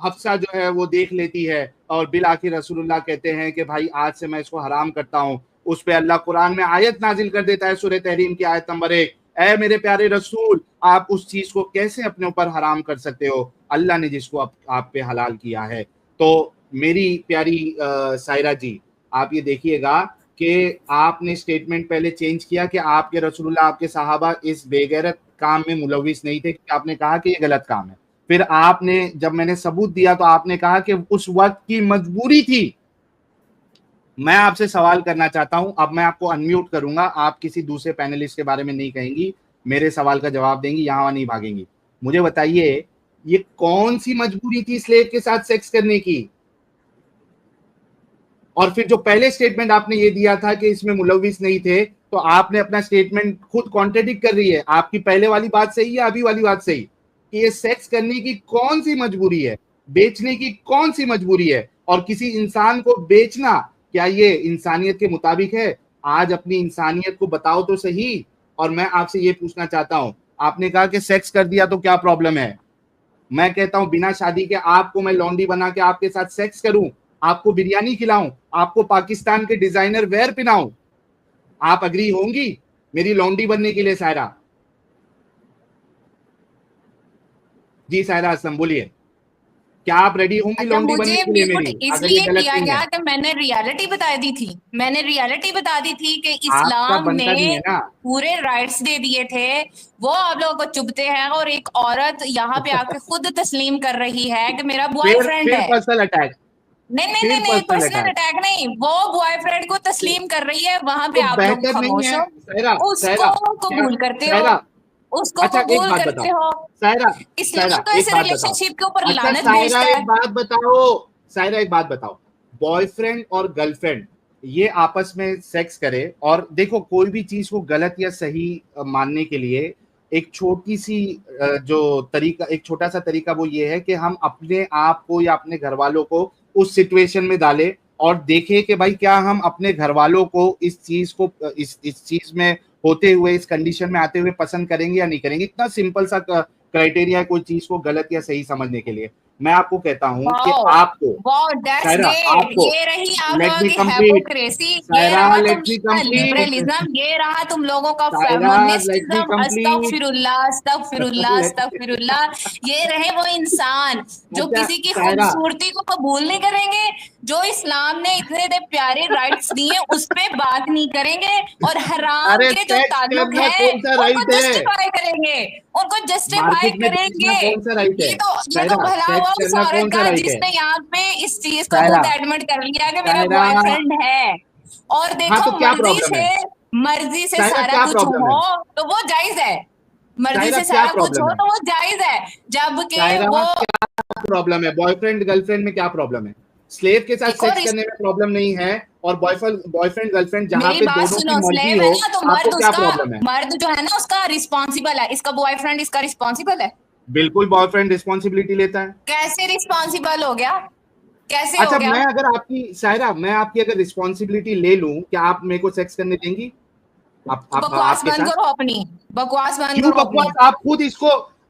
S1: हफ्सा जो है वो देख लेती है, और बिल आखिर रसूलुल्लाह कहते हैं कि भाई आज से मैं इसको हराम करता हूँ। उस पे अल्लाह कुरान में आयत नाजिल कर देता है, सूरह तहरीम की आयत नंबर 1, ऐ मेरे प्यारे रसूल, आप उस चीज को कैसे अपने ऊपर हराम कर सकते हो, अल्लाह ने जिसको आप पे हलाल किया है। तो मेरी प्यारी सायरा जी, आप ये देखिएगा कि आपने स्टेटमेंट पहले चेंज किया कि आपके रसूलुल्लाह, आपके सहाबा इस बेगैरत काम में मुलविस नहीं थे, आपने कहा कि ये गलत काम है। फिर आपने, जब मैंने सबूत दिया तो आपने कहा कि उस वक्त की मजबूरी थी। मैं आपसे सवाल करना चाहता हूं, अब मैं आपको अनम्यूट करूंगा, आप किसी दूसरे पैनलिस्ट के बारे में नहीं कहेंगी, मेरे सवाल का जवाब देंगी, यहां नहीं भागेंगी। मुझे बताइए, ये कौन सी मजबूरी थी स्लेव के साथ सेक्स करने की? और फिर जो पहले स्टेटमेंट आपने ये दिया था कि इसमें मुलविस नहीं थे, तो आपने अपना स्टेटमेंट खुद कॉन्ट्रेडिक्ट कर रही है। आपकी पहले वाली बात सही है, अभी वाली बात सही, कि ये सेक्स करने की कौन सी मजबूरी है, बेचने की कौन सी मजबूरी है? और किसी इंसान को बेचना, क्या ये इंसानियत के मुताबिक है? आज अपनी इंसानियत को बताओ तो सही। और मैं आपसे ये पूछना चाहता हूं, आपने कहा कि सेक्स कर दिया तो क्या प्रॉब्लम है? मैं कहता हूं बिना शादी के आपको मैं लॉन्डी बना के आपके साथ सेक्स करूं, आपको बिरयानी खिलाऊं, आपको पाकिस्तान के डिजाइनर वेयर पहनाऊं, आप अग्री होंगी मेरी लॉन्डी बनने के लिए सायरा? जी सायरा असलम, बोलिए, क्या आप रेडी होंगी
S3: अच्छा,
S1: लॉन्डी बनने
S3: मुझे
S1: के लिए
S3: म्यूट
S1: मेरी, अगर ये
S3: इसलिए
S1: गलत
S3: किया
S1: नहीं
S3: गया
S1: है?
S3: कि मैंने रियलिटी बता दी थी, मैंने रियलिटी बता दी थी कि
S1: आपका
S3: इस्लाम
S1: बनता नहीं
S3: ने
S1: है ना।
S3: पूरे राइट्स दे दिए थे, वो आप लोगों को चुभते हैं। और एक औरत यहाँ पे आके खुद तस्लीम कर रही है कि मेरा बॉयफ्रेंड
S1: फिर
S3: है।
S1: पर्सनल अटैक,
S3: नहीं नहीं नहीं
S1: फिर
S3: नहीं,
S1: पर्सनल
S3: पर्सनल
S1: अटैक।
S3: अटैक नहीं, वो बॉयफ्रेंड को तस्लीम कर रही है, वहां पे
S1: तो
S3: आप लोग
S1: बेहतर नहीं
S3: खामोश
S1: है
S3: हो,
S1: सायरा?
S3: उसको
S1: सायरा, क्या
S3: कबूल करते हो,
S1: सायरा,
S3: उसको
S1: अच्छा एक
S3: कबूल
S1: बात
S3: करते
S1: बताओ
S3: हो।
S1: सायरा,
S3: इस्लाम तो
S1: एक
S3: ऐसे
S1: बात बताओ,
S3: रिलेशनशिप के ऊपर
S1: अच्छा
S3: लानत
S1: सायरा
S3: भेजता है।
S1: एक बात बताओ, सायरा एक बात बताओ, बॉयफ्रेंड और गर्लफ्रेंड ये आपस में सेक्स करे, और देखो कोई भी चीज को गलत या सही मानने के लिए एक छोटी सी जो तरीका, एक छोटा सा तरीका वो ये है कि हम अपने आप को या अपने घर वालों को उस सिचुएशन में डालें और देखें कि भाई क्या हम अपने घर वालों को इस चीज को इस चीज में होते हुए, इस कंडीशन में आते हुए पसंद करेंगे या नहीं करेंगे। इतना सिंपल सा क्राइटेरिया है कोई चीज को गलत या सही समझने के लिए। मैं आपको कहता हूं कि आपको सायरा, आपको
S3: ये रही आप
S1: लेट
S3: लोगों
S1: मी
S3: की
S1: कंप्लीट,
S3: हिपोक्रेसी, ये
S1: सायरा
S3: रहा तुम
S1: लेट मी
S3: लोगों का
S1: कंप्लीट,
S3: लिबरलिज्म, ये रहा तुम लोगों का
S1: सायरा लेट मी
S3: फेमिनिस्टिज्म।
S1: कंप्लीट।
S3: अस्तगफिरुल्लाह अस्तगफिरुल्लाह अस्तगफिरुल्लाह। ये रहे वो इंसान जो
S1: अच्छा
S3: किसी की
S1: सायरा,
S3: खूबसूरती को कबूल नहीं करेंगे, जो इस्लाम ने इतने प्यारे राइट्स दिए उस पे बात नहीं करेंगे, और हराम
S1: अरे
S3: के जो
S1: सेक्स
S3: ताल्लुक
S1: करना
S3: है
S1: कौन सा
S3: उनको
S1: राइट है?
S3: जस्टिफाई करेंगे, उनको जस्टिफाई
S1: मार्केट में बेचना
S3: करेंगे।
S1: कौन सा राइट है?
S3: ये तो
S1: सायरा,
S3: भला हुआ
S1: सेक्स
S3: उस
S1: करना
S3: औरत
S1: कौन सा
S3: का
S1: राइट है?
S3: जिसने यहाँ पे इस चीज को
S1: सायरा,
S3: खुद एडमिट कर लिया कि मेरा
S1: सायरा,
S3: बॉयफ्रेंड है। और
S1: हाँ
S3: देखो
S1: तो क्या प्रॉब्लम है?
S3: मर्जी से
S1: सायरा
S3: सारा
S1: क्या
S3: कुछ
S1: प्रॉब्लम है?
S3: हो तो वो जायज है। मर्जी
S1: सायरा
S3: से
S1: क्या
S3: सारा कुछ
S1: प्रॉब्लम
S3: हो
S1: है?
S3: तो वो जायज है, जबकि
S1: सायरा
S3: वो
S1: क्या प्रॉब्लम है? बॉयफ्रेंड गर्लफ्रेंड में क्या प्रॉब्लम है? स्लेव के साथ
S3: देखो
S1: सेक्स करने में प्रॉब्लम नहीं है, और बॉयफ्रेंड गर्लफ्रेंड जहां
S3: मेरी
S1: पे
S3: बात
S1: दोनों
S3: सुनो,
S1: की मर्जी
S3: स्लेव है
S1: हो,
S3: ना तो
S1: आपको क्या प्रॉब्लम है?
S3: मर्द जो है ना उसका रिस्पॉन्सिबल है, इसका बॉयफ्रेंड इसका रिस्पॉन्सिबल है।
S1: बिल्कुल बॉयफ्रेंड रिस्पॉन्सिबिलिटी लेता है।
S3: कैसे रिस्पॉन्सिबल हो गया, कैसे हो
S1: अच्छा,
S3: गया?
S1: मैं अगर आपकी सायरा, मैं आपकी अगर रिस्पॉन्सिबिलिटी ले लूं, क्या आप मेरे को सेक्स करने देंगी?
S3: तो
S1: आप
S3: बकवास
S1: आपके
S3: बंद
S1: साथ?
S3: करो अपनी, बकवास बंद
S1: क्यों
S3: करो अपनी।
S1: बकवास?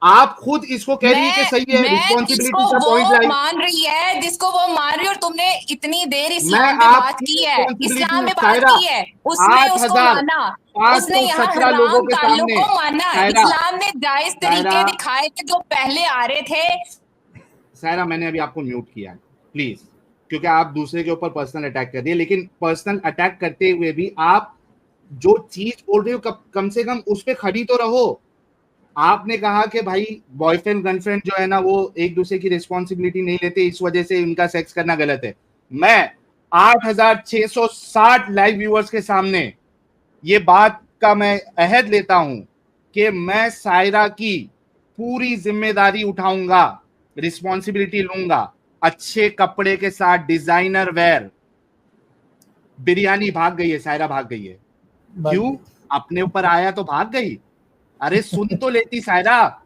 S1: आप खुद इसको कह रही है कि सही है,
S3: मैं जिसको
S1: रिस्पॉन्सिबिलिटी का पॉइंट
S3: वो
S1: लाई।
S3: मान रही है, जिसको वो मान रही है, और तुमने इतनी देर
S1: मैं
S3: इस्लाम पे बात
S1: आपकी
S3: की है, इस्लाम
S1: रिस्पॉन्सिबिलिटी
S3: में बात
S1: सायरा,
S3: की है, उसने उसको माना, उसने यहाँ
S1: 8,517 लोगों
S3: हराम
S1: के
S3: ताल्लुक
S1: सामने
S3: को माना।
S1: सायरा,
S3: इस्लाम ने जायज
S1: सायरा,
S3: तरीके दिखाए थे जो पहले आ रहे थे।
S1: सायरा, मैंने अभी आपको म्यूट किया है प्लीज, क्योंकि आप दूसरे के ऊपर पर्सनल अटैक कर रही है, लेकिन पर्सनल अटैक करते हुए भी आप जो चीज बोल रहे हो कम से कम उस पर खड़ी तो रहो। आपने कहा कि भाई बॉयफ्रेंड गर्लफ्रेंड जो है ना वो एक दूसरे की रिस्पॉन्सिबिलिटी नहीं लेते, इस वजह से इनका सेक्स करना गलत है। मैं 8,660 लाइव व्यूअर्स के सामने ये बात का मैं अहद लेता हूं कि मैं सायरा की पूरी जिम्मेदारी उठाऊंगा, रिस्पॉन्सिबिलिटी लूंगा। अच्छे कपड़े के साथ डिजाइनर वेयर। बिरयानी भाग गई है, सायरा भाग गई है। क्यों? अपने ऊपर आया तो भाग गई। अरे सुन तो लेती सायरा।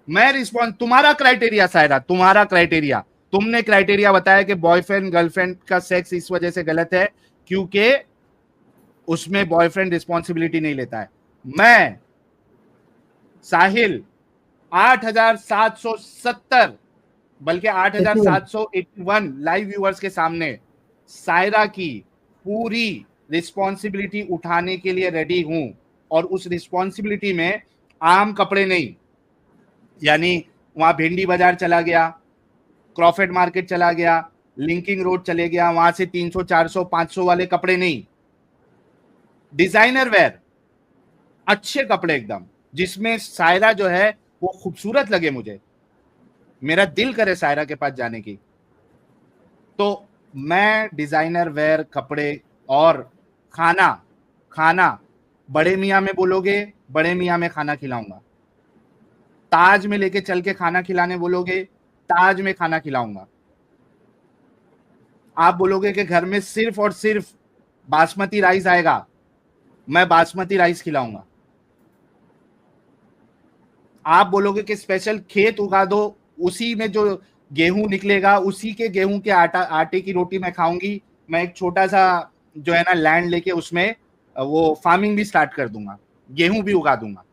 S1: मैं रिस्पॉन्स, तुम्हारा क्राइटेरिया सायरा, तुम्हारा क्राइटेरिया, तुमने क्राइटेरिया बताया कि बॉयफ्रेंड गर्लफ्रेंड का सेक्स इस वजह से गलत है क्योंकि उसमें बॉयफ्रेंड रिस्पॉन्सिबिलिटी नहीं लेता है। मैं साहिल 8,770 बल्कि 8,781 लाइव व्यूअर्स के सामने सायरा की पूरी रिस्पॉन्सिबिलिटी उठाने के लिए रेडी हूं, और उस रिस्पॉन्सिबिलिटी में आम कपड़े नहीं, यानी वहां भिंडी बाजार चला गया, क्रॉफर्ड मार्केट चला गया, लिंकिंग रोड चले गया, वहां से 300 400 500 वाले कपड़े नहीं, डिजाइनर वेयर, अच्छे कपड़े एकदम, जिसमें सायरा जो है वो खूबसूरत लगे, मुझे मेरा दिल करे सायरा के पास जाने की। तो मैं डिजाइनर वेयर कपड़े और खाना बड़े मियाँ में बोलोगे, बड़े मियाँ में खाना खिलाऊंगा। ताज में लेके चल के खाना खिलाने बोलोगे, ताज में खाना खिलाऊंगा। आप बोलोगे कि घर में सिर्फ और सिर्फ बासमती राइस आएगा, मैं बासमती राइस खिलाऊंगा। आप बोलोगे कि स्पेशल खेत उगा दो, उसी में जो गेहूं निकलेगा उसी के गेहूं के आटे की रोटी मैं खाऊंगी। मैं एक छोटा सा जो है ना लैंड लेके उसमें वो फार्मिंग भी स्टार्ट कर दूंगा, गेहूं भी उगा दूंगा।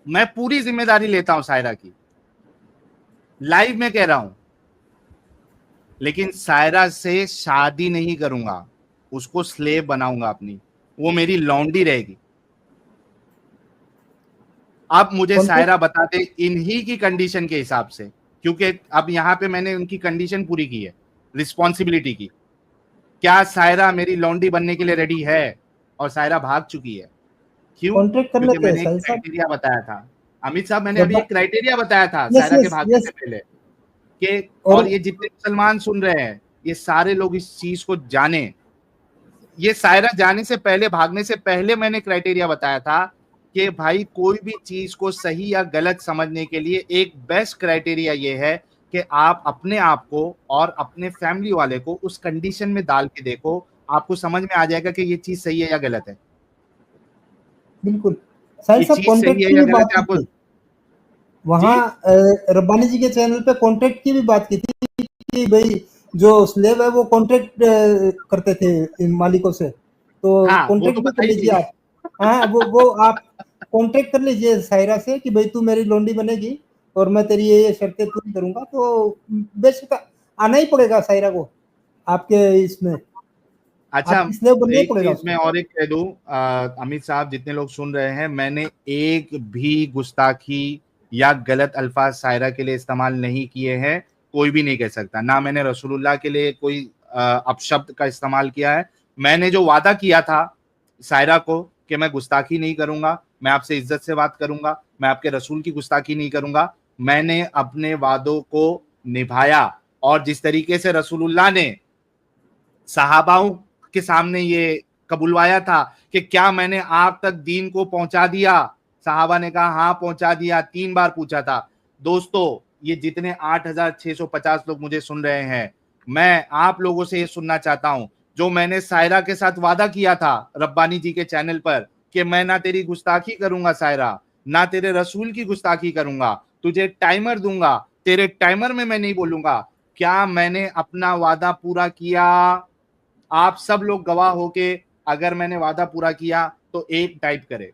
S1: मैं पूरी जिम्मेदारी लेता हूं सायरा की, लाइव में कह रहा हूं। लेकिन सायरा से शादी नहीं करूंगा, उसको स्लेव बनाऊंगा अपनी, वो मेरी लौंडी रहेगी। अब मुझे सायरा बता दे इन्हीं की कंडीशन के हिसाब से, क्योंकि अब यहां पे मैंने उनकी कंडीशन पूरी की है रिस्पॉन्सिबिलिटी की। क्या सायरा मेरी लौंडी बनने के लिए रेडी है? और सायरा भाग चुकी है। क्यों? क्योंकि मैंने एक क्राइटेरिया बताया था, अमित साहब, मैंने अभी एक क्राइटेरिया बताया था सायरा के भागने से पहले कि, और ये जितने मुसलमान सुन रहे हैं ये सारे लोग इस चीज को जाने, ये सायरा जाने से पहले, भागने से पहले मैंने क्राइटेरिया बताया था कि भाई कोई भी चीज को सही या गलत समझने के लिए एक बेस्ट क्राइटेरिया ये है कि आप अपने आप को और अपने फैमिली वाले को उस कंडीशन में डाल के देखो, आपको समझ में आ जाएगा कि ये चीज सही है या गलत है।
S2: बिल्कुल। साहिल
S1: ये
S2: साहब
S1: चीज सही
S2: कॉन्ट्रैक्ट
S1: है
S2: की
S1: या
S2: भी
S1: गलत
S2: बात
S1: है आपको?
S2: की थी वहाँ, रब्बानी जी के चैनल पे कॉन्ट्रैक्ट की भी बात की थी कि भाई जो स्लेव है वो कॉन्ट्रैक्ट करते थे इन मालिकों से, तो
S1: हाँ, वो
S2: कॉन्ट्रैक्ट
S1: तो
S2: भी कर
S1: बताई
S2: लीजिए
S1: थी।
S2: आप। हाँ, वो आप कॉन्ट्रैक्ट कर लीजिए सायरा से कि भाई तू मेरी लोंडी बनेगी और मैं तेरी ये शर्तें पूरी करूंगा, तो बेशक आना ही पड़ेगा सायरा को आपके इसमें,
S1: अच्छा,
S2: आपकी स्लेव बनना ही
S1: एक
S2: पड़ेगा
S1: चीज मैं
S2: उसको।
S1: और एक कह दूं, अमित साहब जितने लोग सुन रहे हैं, मैंने एक भी गुस्ताखी या गलत अल्फाज सायरा के लिए इस्तेमाल नहीं किए हैं। कोई भी नहीं कह सकता, ना मैंने रसूलुल्लाह के लिए कोई अपशब्द का इस्तेमाल किया है। मैंने जो वादा किया था सायरा को कि मैं गुस्ताखी नहीं करूंगा, मैं आपसे इज्जत से बात करूंगा, मैं आपके रसूल की गुस्ताखी नहीं करूंगा, मैंने अपने वादों को निभाया। और जिस तरीके से रसूलुल्लाह ने सहाबाओं के सामने ये कबुलवाया था कि क्या मैंने आप तक दीन को पहुंचा दिया, सहाबा ने कहा हाँ पहुंचा दिया, 3 बार पूछा था। दोस्तों, ये जितने 8,650 लोग मुझे सुन रहे हैं, मैं आप लोगों से ये सुनना चाहता हूं, जो मैंने सायरा के साथ वादा किया था रब्बानी जी के चैनल पर कि मैं ना तेरी गुस्ताखी करूंगा सायरा, ना तेरे रसूल की गुस्ताखी करूंगा, तुझे टाइमर दूंगा, तेरे टाइमर में मैं नहीं बोलूंगा, क्या मैंने अपना वादा पूरा किया? आप सब लोग गवाह हो के अगर मैंने वादा पूरा किया तो एक टाइप करे,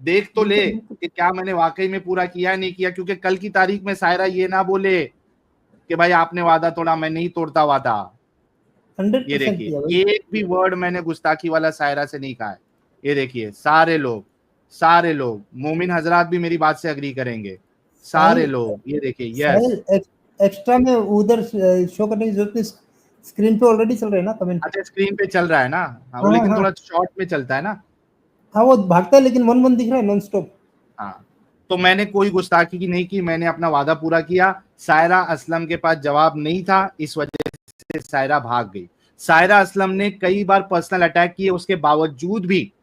S1: देख तो ले कि क्या मैंने वाकई में पूरा किया है नहीं किया, क्योंकि कल की तारीख में सायरा ये ना बोले कि भाई आपने वादा तोड़ा, मैं नहीं तोड़ता वादा। ये
S2: 100%
S1: देखिए,
S2: किया भाई।
S1: एक भी वर्ड मैंने गुस्ताखी वाला सायरा से नहीं कहा है। ये देखिए, सारे लोग मोमिन हजरात भी मेरी बात से अग्री करेंगे, सारे
S2: साहिल
S1: लोग। ये देखिए, यस।
S2: साहिल एक्स्ट्रा में उधर शो करने की जरूरत नहीं, स्क्रीन पे ऑलरेडी चल रहे हैं ना कमेंट।
S1: अच्छा, स्क्रीन पे चल रहा है ना? हाँ, वो
S2: हाँ
S1: लेकिन
S2: हाँ
S1: थोड़ा शॉर्ट में चलता है ना।
S2: हाँ, वो भागता है लेकिन वन वन दिख रहा है नॉन स्टॉप।
S1: हाँ, तो मैंने कोई गुस्ताखी की नहीं की, मैंने अपना वादा पूरा किया। सायरा असलम के पास जवाब नहीं था, इस वजह से सायरा भाग गई। सायरा असलम ने कई बार पर्सनल अटैक किए, उसके बावजूद भी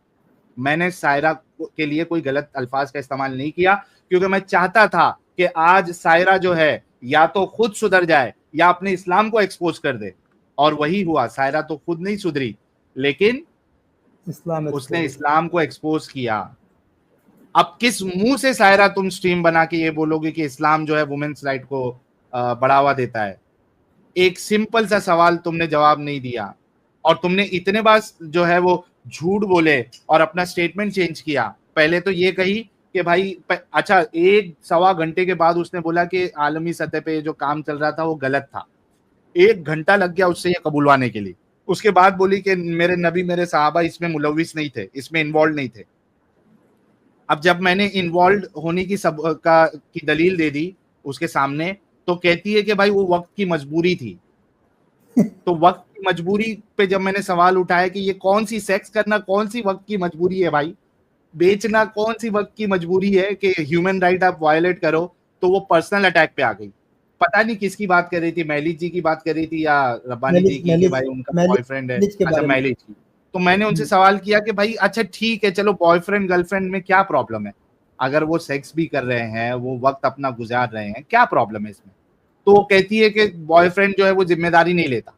S1: मैंने सायरा के लिए कोई गलत अल्फाज का इस्तेमाल नहीं किया, क्योंकि मैं चाहता था कि आज सायरा जो है या तो खुद सुधर जाए या अपने इस्लाम को एक्सपोज कर दे, और वही हुआ। सायरा तो खुद नहीं सुधरी, लेकिन
S2: इस्लाम
S1: उसने
S2: एक्सपोज।
S1: इस्लाम को एक्सपोज किया। अब किस मुंह से सायरा तुम स्ट्रीम बना के ये बोलोगे कि इस्लाम जो है वुमेन्स राइट को बढ़ावा देता है? एक सिंपल सा सवाल तुमने जवाब नहीं दिया, और तुमने इतने बार जो है वो झूठ बोले और अपना स्टेटमेंट चेंज किया। पहले तो ये कही कि भाई अच्छा, 1-1.25 घंटे के बाद उसने बोला कि आलमी सतह पे जो काम चल रहा था वो गलत था। 1 घंटा लग गया उससे ये कबूलवाने के लिए। उसके बाद बोली कि मेरे नबी मेरे सहाबा इसमें मुलविस नहीं थे, इसमें इन्वॉल्व नहीं थे। अब जब मैंने इन्वॉल्व होने की की दलील दे दी उसके सामने, तो कहती है कि भाई वो वक्त की मजबूरी थी। तो वक्त की मजबूरी पे जब मैंने सवाल उठाया कि ये कौन सी सेक्स करना कौन सी वक्त की मजबूरी है भाई, बेचना कौन सी वक्त की मजबूरी है कि ह्यूमन राइट आप वायलेट करो, तो वो पर्सनल अटैक पे आ गई। पता नहीं किसकी बात कर रही थी, मैलिक जी की बात कर रही थी या रब्बानी जी
S2: मैलिज
S1: की कि
S2: मैलिज
S1: भाई उनका
S2: मैलिज
S1: बॉयफ्रेंड है।
S2: मैलिज के
S1: अच्छा,
S2: बारे में।
S1: मैलिक जी। तो मैंने उनसे सवाल किया कि भाई अच्छा ठीक है, चलो बॉयफ्रेंड गर्लफ्रेंड में क्या प्रॉब्लम है, अगर वो सेक्स भी कर रहे हैं, वो वक्त अपना गुजार रहे हैं, क्या प्रॉब्लम है इसमें? तो वो कहती है कि बॉयफ्रेंड जो है वो जिम्मेदारी नहीं लेता,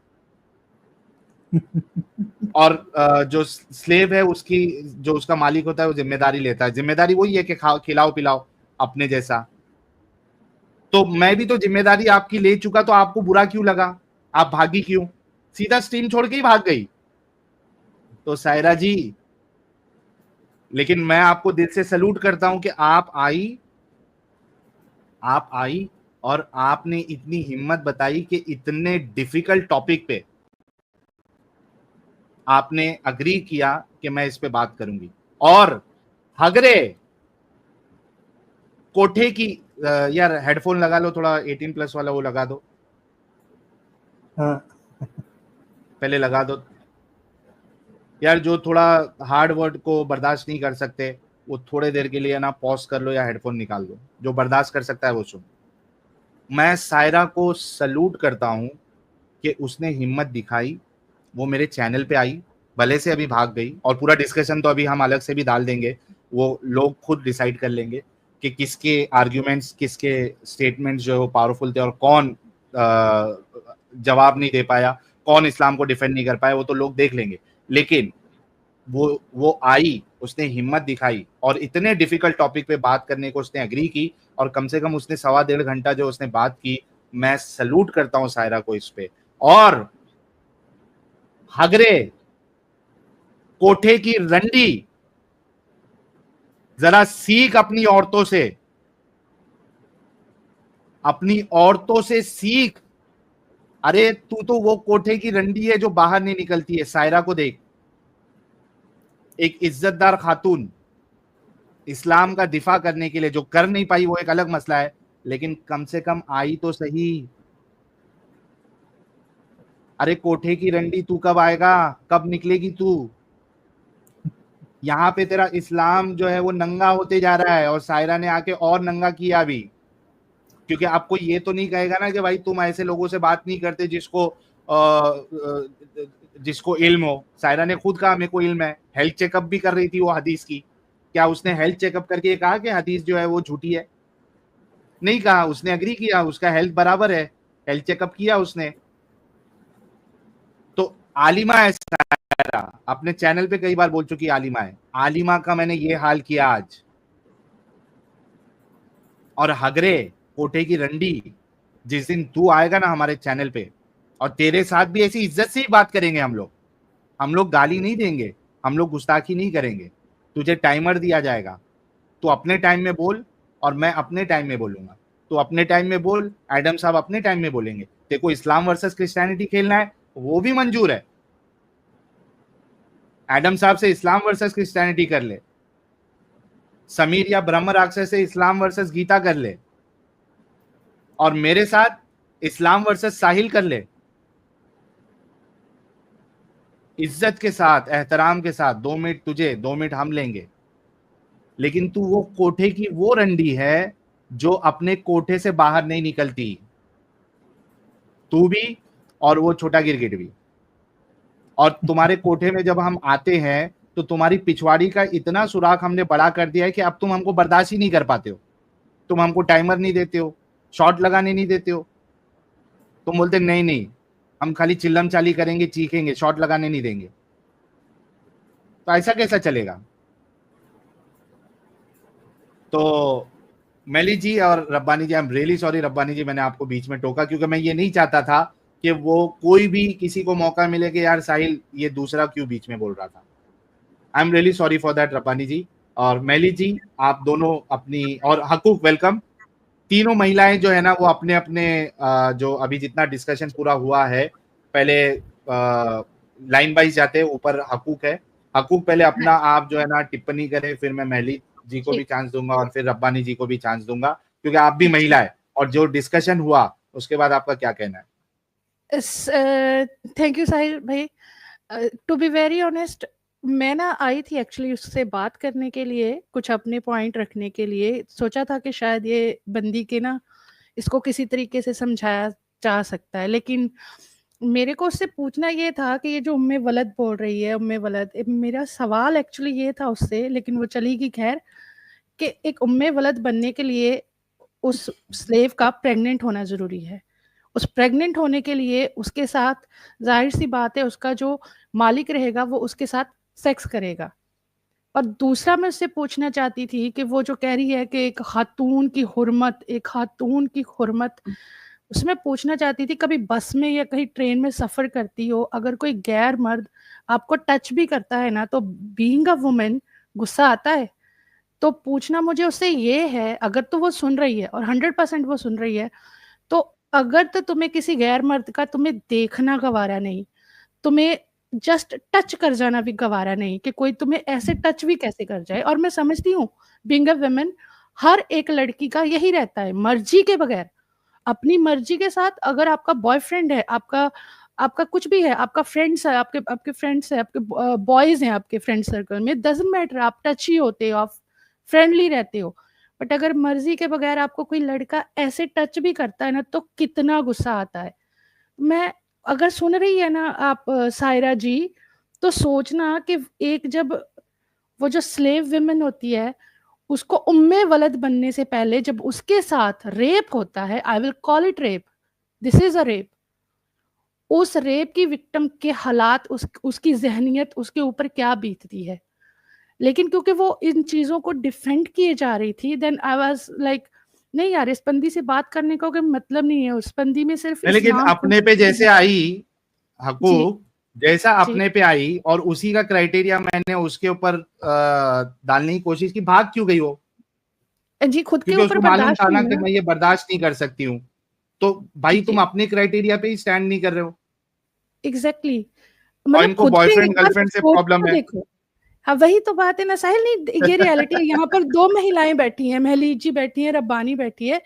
S1: और जो स्लेव है उसकी, जो उसका मालिक होता है वो जिम्मेदारी लेता है। जिम्मेदारी वही है कि खिलाओ पिलाओ अपने जैसा। तो मैं भी तो जिम्मेदारी आपकी ले चुका, तो आपको बुरा क्यों लगा? आप भागी क्यों? सीधा स्ट्रीम छोड़ के ही भाग गई। तो सायरा जी, लेकिन मैं आपको दिल से सैल्यूट करता हूं कि आप आई और आपने इतनी हिम्मत बताई कि इतने डिफिकल्ट टॉपिक पे आपने अग्री किया कि मैं इस पे बात करूंगी। और हगरे कोठे की यार हेडफोन लगा लो, थोड़ा 18+ वाला वो लगा दो,
S2: हाँ
S1: पहले लगा दो यार। जो थोड़ा हार्ड वर्ड को बर्दाश्त नहीं कर सकते वो थोड़े देर के लिए ना पॉज कर लो या हेडफोन निकाल दो, जो बर्दाश्त कर सकता है वो सुन। मैं सायरा को सल्यूट करता हूं कि उसने हिम्मत दिखाई, वो मेरे चैनल पे आई, भले से अभी भाग गई, और पूरा डिस्कशन तो अभी हम अलग से भी डाल देंगे, वो लोग खुद डिसाइड कर लेंगे कि किसके आर्ग्यूमेंट्स, किसके स्टेटमेंट्स जो है वो पावरफुल थे और कौन जवाब नहीं दे पाया, कौन इस्लाम को डिफेंड नहीं कर पाया, वो तो लोग देख लेंगे। लेकिन वो आई, उसने हिम्मत दिखाई और इतने डिफिकल्ट टॉपिक पे बात करने को उसने एग्री की, और कम से कम उसने 1.25 घंटा जो उसने बात की, मैं सैल्यूट करता हूं सायरा को इस पे। और हगरे, कोठे की रंडी, जरा सीख अपनी औरतों से, अपनी औरतों से सीख। अरे तू तो वो कोठे की रंडी है जो बाहर नहीं निकलती है। सायरा को देख, एक इज्जतदार खातून, इस्लाम का दिफा करने के लिए, जो कर नहीं पाई वो एक अलग मसला है, लेकिन कम से कम आई तो सही। अरे कोठे की रंडी, तू कब आएगा, कब निकलेगी तू? यहाँ पे तेरा इस्लाम जो है वो नंगा होते जा रहा है, और सायरा ने आके और नंगा किया अभी। क्योंकि आपको ये तो नहीं कहेगा ना कि भाई तुम ऐसे लोगों से बात नहीं करते जिसको इल्म हो। सायरा ने खुद कहा मेरे को इल्म है, हेल्थ चेकअप भी कर रही थी वो हदीस की। क्या उसने हेल्थ चेकअप करके ये कहा कि हदीस जो है वो झूठी है? नहीं कहा, उसने एग्री किया, उसका हेल्थ बराबर है, हेल्थ चेकअप किया उसने। तो आलिमा है सायरा, अपने चैनल पे कई बार बोल चुकी आलिमा है। आलिमा का मैंने ये हाल किया आज। और हगरे, कोठे की रंडी, जिस दिन तू आएगा ना हमारे चैनल पे, और तेरे साथ भी ऐसी इज्जत से ही बात करेंगे हम लोग गाली नहीं देंगे, हम लोग गुस्ताखी नहीं करेंगे। तुझे टाइमर दिया जाएगा, तू अपने टाइम में बोल और मैं अपने टाइम में बोलूंगा। तू अपने टाइम में बोल, एडम साहब अपने टाइम में बोलेंगे। तेरे को इस्लाम वर्सेस क्रिश्चियनिटी खेलना है वो भी मंजूर है, एडम साहब से इस्लाम वर्सेस क्रिश्चियनिटी कर ले, समीर या ब्रह्म राक्षस से इस्लाम वर्सेस गीता कर ले, और मेरे साथ इस्लाम वर्सेस साहिल कर ले। इज्जत के साथ, एहतराम के साथ, 2 मिनट तुझे, 2 मिनट हम लेंगे। लेकिन तू वो कोठे की वो रंडी है जो अपने कोठे से बाहर नहीं निकलती, तू भी और वो छोटा गिरगिट भी। और तुम्हारे कोठे में जब हम आते हैं तो तुम्हारी पिछवाड़ी का इतना सुराख हमने बड़ा कर दिया है कि अब तुम हमको बर्दाश्त ही नहीं कर पाते हो। तुम हमको टाइमर नहीं देते हो, शॉट लगाने नहीं देते हो। तुम बोलते नहीं नहीं, हम खाली चिल्लम चाली करेंगे, चीखेंगे, शॉट लगाने नहीं देंगे। तो ऐसा कैसा चलेगा? तो मेली जी और Rabbani ji, I am really sorry Rabbani ji, मैंने आपको बीच में टोका, क्योंकि मैं ये नहीं चाहता था कि वो कोई भी किसी को मौका मिले कि यार साहिल ये दूसरा क्यों बीच में बोल रहा था। I am really sorry for that Rabbani ji. और मेली जी, आप दोनों अपनी, और हकूक वेलकम, तीनों महिलाएं जो है ना वो अपने अपने जो अभी जितना डिस्कशन पूरा हुआ है, पहले लाइन वाइज जाते हैं, ऊपर हकूक है। हकूक पहले अपना आप जो है ना टिप्पणी करें, फिर मैं मेली जी को भी चांस दूंगा और फिर रब्बानी जी को भी चांस दूंगा, क्योंकि आप भी महिला है। और जो डिस्कशन हुआ उसके बाद आपका क्या कहना है?
S5: थैंक यू साहिल भाई। टू बी वेरी ऑनेस्ट, मैं ना आई थी एक्चुअली उससे बात करने के लिए, कुछ अपने पॉइंट रखने के लिए। सोचा था कि शायद ये बंदी के ना इसको किसी तरीके से समझाया जा सकता है, लेकिन मेरे को उससे पूछना ये था कि ये जो उम्मे वलद बोल रही है, उम्मे वलद, मेरा सवाल एक्चुअली ये था उससे, लेकिन वो चली गई। खैर, कि एक उम्मे वलद बनने के लिए उस स्लेव का प्रेग्नेंट होना जरूरी है। उस प्रेग्नेंट होने के लिए उसके साथ, जाहिर सी बात है, उसका जो मालिक रहेगा वो उसके साथ सेक्स करेगा। और दूसरा मैं उससे पूछना चाहती थी कि वो जो कह रही है कि एक खातून की हुर्मत, एक खातून की हुर्मत, उसमें पूछना चाहती थी, कभी बस में या कहीं ट्रेन में सफ़र करती हो, अगर कोई गैर मर्द आपको टच भी करता है ना, तो बीइंग अ वुमेन गुस्सा आता है? तो पूछना मुझे उससे ये है, अगर तो वो सुन रही है, और 100% वो सुन रही है, तो अगर तो तुम्हें किसी गैर मर्द का तुम्हें देखना गवारा नहीं, तुम्हें जस्ट टच कर जाना भी गवारा नहीं, कि कोई तुम्हें ऐसे टच भी कैसे कर जाए। और मैं समझती हूँ, बीइंग अ वुमेन, हर एक लड़की का यही रहता है, मर्जी के बगैर, अपनी मर्जी के साथ। अगर आपका बॉयफ्रेंड है, आपका आपका कुछ भी है, आपका फ्रेंड्स है, आपके आपके फ्रेंड्स है, आपके बॉयज हैं आपके फ्रेंड सर्कल में, डजंट मैटर, आप टची होते हो, आप फ्रेंडली रहते हो। बट अगर मर्जी के बगैर आपको कोई लड़का ऐसे टच भी करता है ना, तो कितना गुस्सा आता है। मैं, अगर सुन रही है ना आप सायरा जी, तो सोचना कि एक, जब वो जो स्लेव विमेन होती है, उसको उम्मे वलद बनने से पहले जब उसके साथ रेप होता है, I will call it rape, this is a rape, उस रेप की विक्टिम के हालात, उसकी ज़हनियत उसके ऊपर क्या बीतती है। लेकिन क्योंकि वो इन चीज़ों को डिफेंड किए जा रही थी, देन आई वाज़ लाइक नहीं यार, इस बंदी से बात करने का कोई मतलब नहीं है, उस बंदी में सिर्फ
S1: नहीं, लेकिन
S5: इस्लाम
S1: अपने पे जैसे आई
S5: जी,
S1: हकूक, जैसा
S5: जी।
S1: अपने पे आई और उसी का क्राइटेरिया मैंने उसके ऊपर डालने की कोशिश की, भाग क्यों गई वो?
S5: जी, खुद के
S1: क्योंकि
S5: ऊपर
S1: उसको मालूम
S5: बर्दाश्त
S1: था
S5: नहीं
S1: ना
S5: है
S1: कि
S5: ना।
S1: मैं ये बर्दाश्त नहीं कर सकती हूँ। तो भाई तुम
S5: जी,
S1: अपने क्राइटेरिया पे ही स्टैंड नहीं कर रहे हो
S5: एग्ज़ैक्टली।
S1: और
S5: मतलब
S1: इनको
S5: खुद पे एक
S1: बॉयफ्रेंड
S5: बार
S1: गर्लफ्रेंड से
S5: सोच
S1: प्रॉब्लम
S5: के
S1: है।
S5: देखो। हाँ, वही तो बात है ना साहिल, नहीं ये रियलिटी है। यहाँ पर 2 महिलाएँ बैठी हैं, महलीज जी बैठी हैं, रब्बानी बैठी है।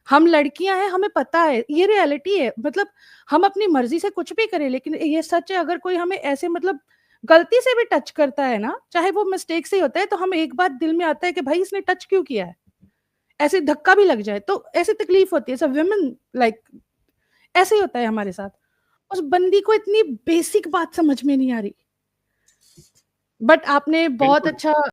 S5: हम लड़कियाँ हैं, हमें पता है, ये रियलिटी है। मतलब हम अपनी मर्ज़ी से कुछ भी करें, लेकिन ये सच है, अगर कोई हमें ऐसे मतलब गलती से भी टच करता है ना, चाहे वो मिस्टेक से ही होता है, तो हमें एक बार दिल में आता है कि भाई इसने टच क्यों किया है? ऐसे धक्का भी लग जाए, तो ऐसी तकलीफ होती है। सब वुमेन लाइक ऐसे ही होता है हमारे साथ। उस बंदी को इतनी बेसिक बात समझ में नहीं आ रही। बट आपने बहुत
S1: बिल्कुल।
S5: अच्छा